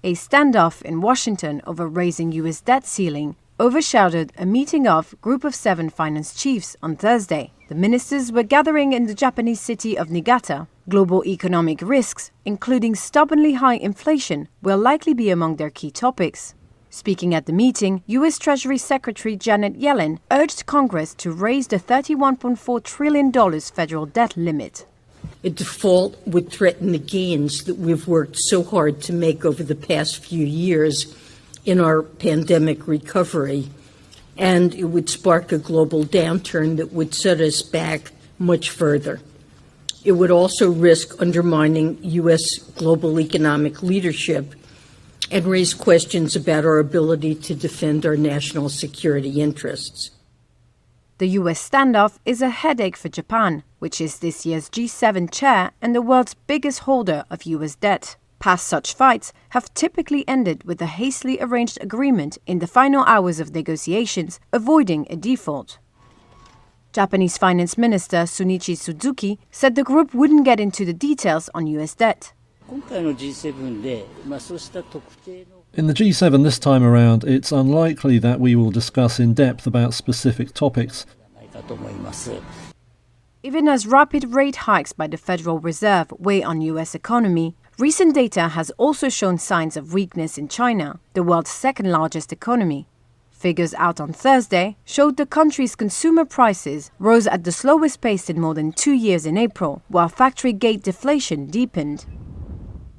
A standoff in Washington over raising U.S. debt ceiling overshadowed a meeting of Group of 7 finance chiefs on Thursday. The ministers were gathering in the Japanese city of Niigata. Global economic risks, including stubbornly high inflation, will likely be among their key topics. Speaking at the meeting, U.S. Treasury Secretary Janet Yellen urged Congress to raise the $31.4 trillion federal debt limit. A default would threaten the gains that we've worked so hard to make over the past few years in our pandemic recovery, and it would spark a global downturn that would set us back much further. It would also risk undermining U.S. global economic leadership and raise questions about our ability to defend our national security interests. The U.S. standoff is a headache for Japan, which is this year's G7 chair and the world's biggest holder of U.S. debt. Past such fights have typically ended with a hastily arranged agreement in the final hours of negotiations, avoiding a default. Japanese Finance Minister Sunichi Suzuki said the group wouldn't get into the details on U.S. debt. In the G7 this time around, it's unlikely that we will discuss in depth about specific topics. Even as rapid rate hikes by the Federal Reserve weigh on U.S. economy, recent data has also shown signs of weakness in China, the world's second-largest economy. Figures out on Thursday showed the country's consumer prices rose at the slowest pace in more than 2 years in April, while factory gate deflation deepened.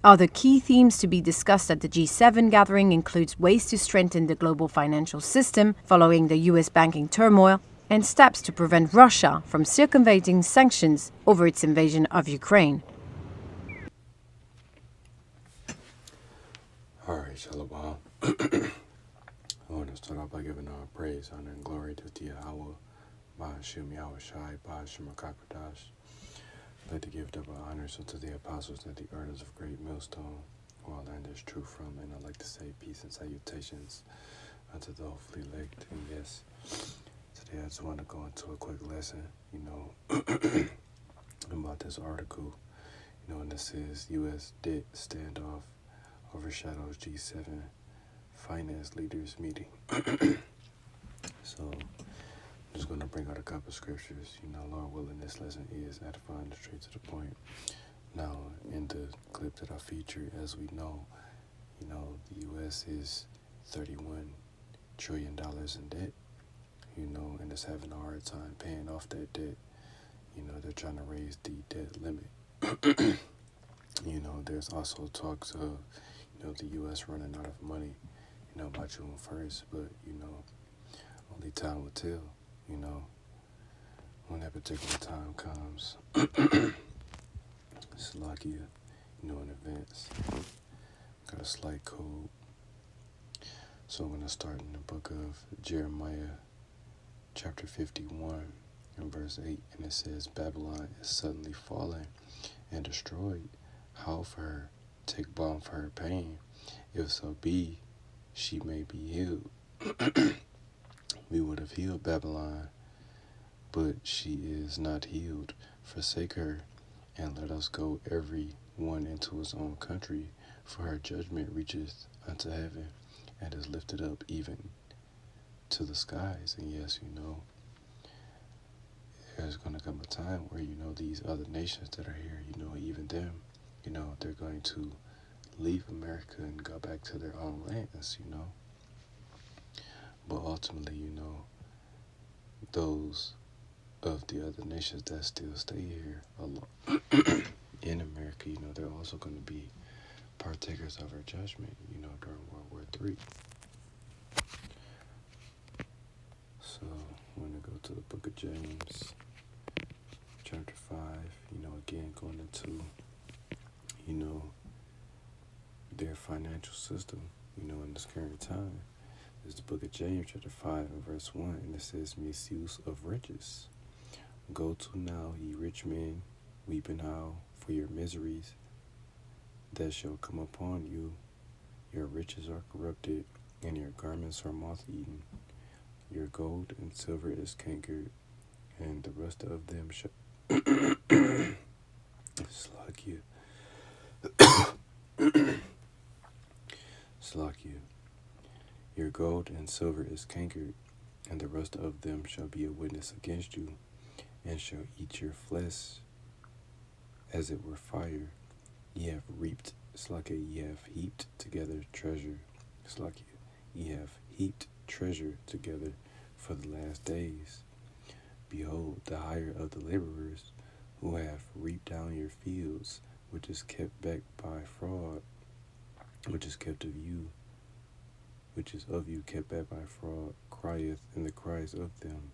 Other key themes to be discussed at the G7 gathering includes ways to strengthen the global financial system following the U.S. banking turmoil, and steps to prevent Russia from circumventing sanctions over its invasion of Ukraine. All right, Shalom. I want to start off by giving all praise, honor, and glory to Yahweh, Ba'ashim Yahweh Shai, Ba'ashim Akakwadash. I'd like to give double honors unto the apostles and the elders of Great Millstone, who all learned this truth from, and I'd like to say peace and salutations unto the hopefully elect. And yes, today I just want to go into a quick lesson, about this article, and this is U.S. debt standoff overshadows G7 finance leaders meeting. So I'm just going to bring out a couple of scriptures. Lord willing, this lesson is edifying, straight to the point. Now, in the clip that I featured, as we know, the U.S. is $31 trillion in debt, and is having a hard time paying off that debt. They're trying to raise the debt limit. There's also talks of, the U.S. running out of money, by June 1st, but, only time will tell, when that particular time comes. It's lucky, in advance. Got a slight code. So I'm going to start in the book of Jeremiah, chapter 51, and verse 8, and it says, Babylon is suddenly fallen and destroyed. Howl for her, take balm for her pain. If so be, she may be healed. We would have healed Babylon, but she is not healed. Forsake her, and let us go every one into his own country, for her judgment reacheth unto heaven, and is lifted up even to the skies. And yes, there's going to come a time where, these other nations that are here, even them, they're going to leave America and go back to their own lands, But ultimately, those of the other nations that still stay here in America, they're also going to be partakers of our judgment, during World War III. So I'm going to go to the book of James, chapter 5, again going into, their financial system, in this current time. This is the book of James, chapter 5, and verse 1, and it says, misuse of riches. Go to now, ye rich men, weep and howl for your miseries that shall come upon you. Your riches are corrupted, and your garments are moth-eaten. Your gold and silver is cankered, and the rest of them shall slug you. Slakia. Your gold and silver is cankered, and the rust of them shall be a witness against you, and shall eat your flesh as it were fire. Ye have reaped, Slakia, ye have heaped together treasure. Slakia, ye have heaped treasure together for the last days. Behold, the hire of the laborers, who have reaped down your fields, which is kept back by fraud, which is of you kept back by fraud, crieth, and the cries of them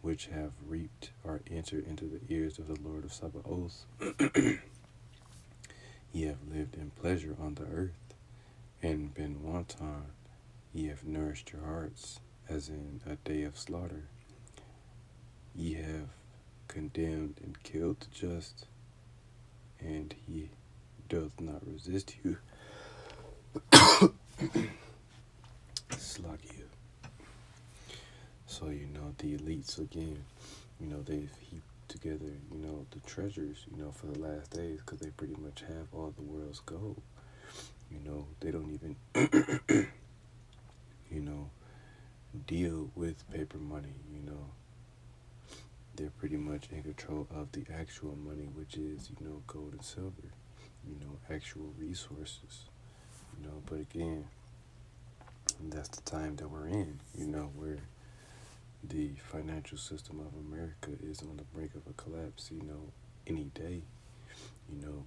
which have reaped are entered into the ears of the Lord of Sabaoth. Ye have lived in pleasure on the earth, and been wanton. Ye have nourished your hearts, as in a day of slaughter. Ye have condemned and killed the just, and he doth not resist you. Slakia. So, the elites, again, they've heaped together, the treasures, for the last days, because they pretty much have all the world's gold. They don't even, deal with paper money, They're pretty much in control of the actual money, which is, gold and silver, actual resources, But again, that's the time that we're in, where the financial system of America is on the brink of a collapse, any day,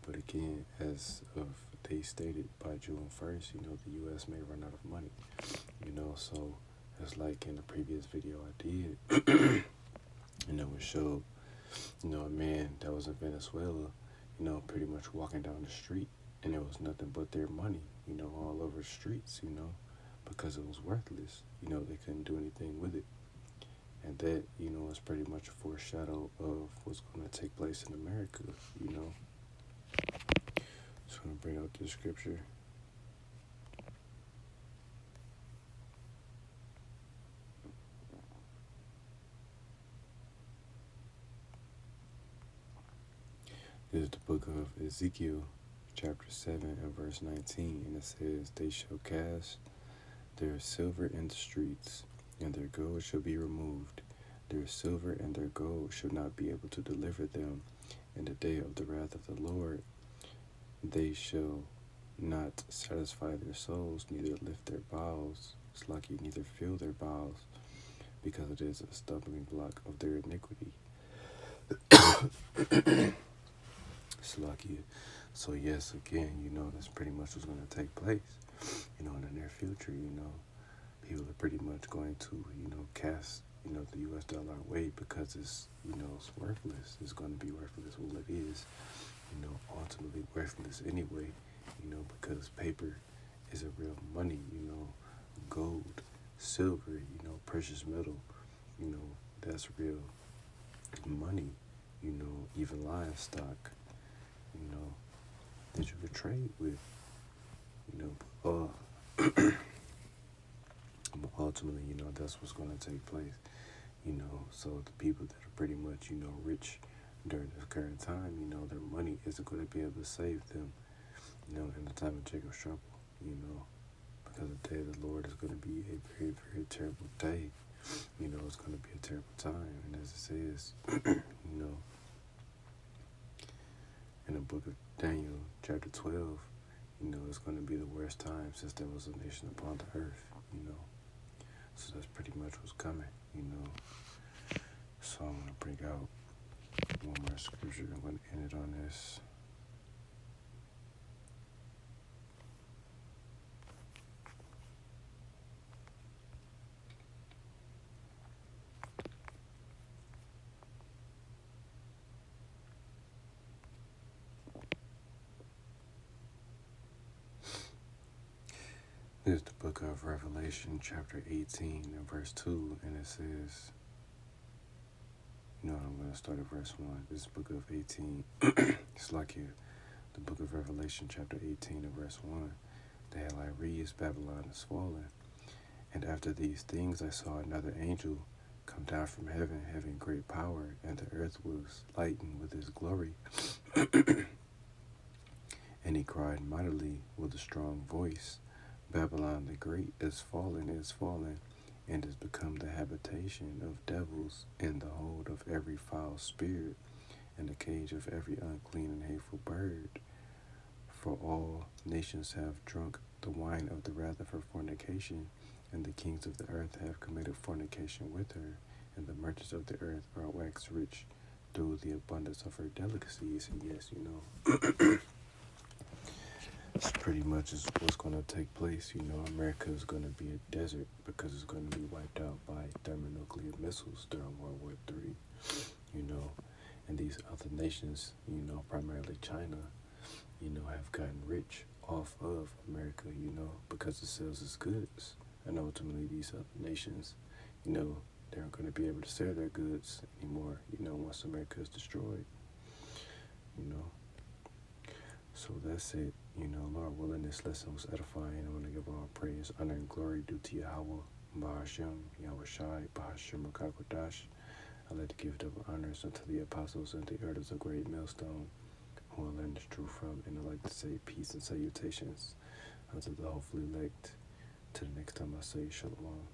But again, as of they stated by June 1st, the U.S. may run out of money, So it's like in the previous video I did, it showed, a man that was in Venezuela, pretty much walking down the street, and there was nothing but their money, all over the streets, because it was worthless. They couldn't do anything with it. And that, is pretty much a foreshadow of what's going to take place in America, Just going to bring out this scripture. This is the book of Ezekiel, chapter 7 and verse 19, and it says, They shall cast their silver in the streets, and their gold shall be removed. Their silver and their gold shall not be able to deliver them in the day of the wrath of the Lord. They shall not satisfy their souls, neither lift their bowels, Slakia, neither fill their bowels, because it is a stumbling block of their iniquity. Slakia. So yes, again, that's pretty much what's going to take place, in the near future, people are pretty much going to, cast, the U.S. dollar away because it's, it's worthless. It's going to be worthless. Well, it is, ultimately worthless anyway, because paper is a real money, gold, silver, precious metal, that's real money, even livestock, that you could trade with, but ultimately, that's what's going to take place, so the people that are pretty much, rich during this current time, their money isn't going to be able to save them, in the time of Jacob's trouble, because the day of the Lord is going to be a very, very terrible day, it's going to be a terrible time, and as it says, in the book of Daniel, chapter 12, it's going to be the worst time since there was a nation upon the earth, So that's pretty much what's coming, So I'm going to bring out one more scripture. I'm going to end it on this. This is the book of Revelation, chapter 18, and verse 2, and it says, I'm going to start at verse 1. This is the book of 18, Slakia, the book of Revelation, chapter 18, and verse 1. The headline reads, Babylon is fallen. And after these things I saw another angel come down from heaven, having great power, and the earth was lightened with his glory. And he cried mightily with a strong voice, Babylon the Great is fallen, and has become the habitation of devils, and the hold of every foul spirit, and the cage of every unclean and hateful bird. For all nations have drunk the wine of the wrath of her fornication, and the kings of the earth have committed fornication with her, and the merchants of the earth are waxed rich through the abundance of her delicacies. And yes, it's pretty much is what's going to take place. America is going to be a desert because it's going to be wiped out by thermonuclear missiles during World War III. And these other nations, primarily China, have gotten rich off of America, because it sells its goods. And ultimately, these other nations, they aren't going to be able to sell their goods anymore, once America is destroyed, So that's it. Lord willing, this lesson was edifying. I want to give all praise, honor, and glory due to Yahweh, Bahashem, Yahweh Shai, Bahashem, Rakakwadash. I like to give double honors unto the apostles and the elders of Great Millstone, who I learned this truth from, and I like to say peace and salutations unto the hopefully elect. Till the next time I say shalom.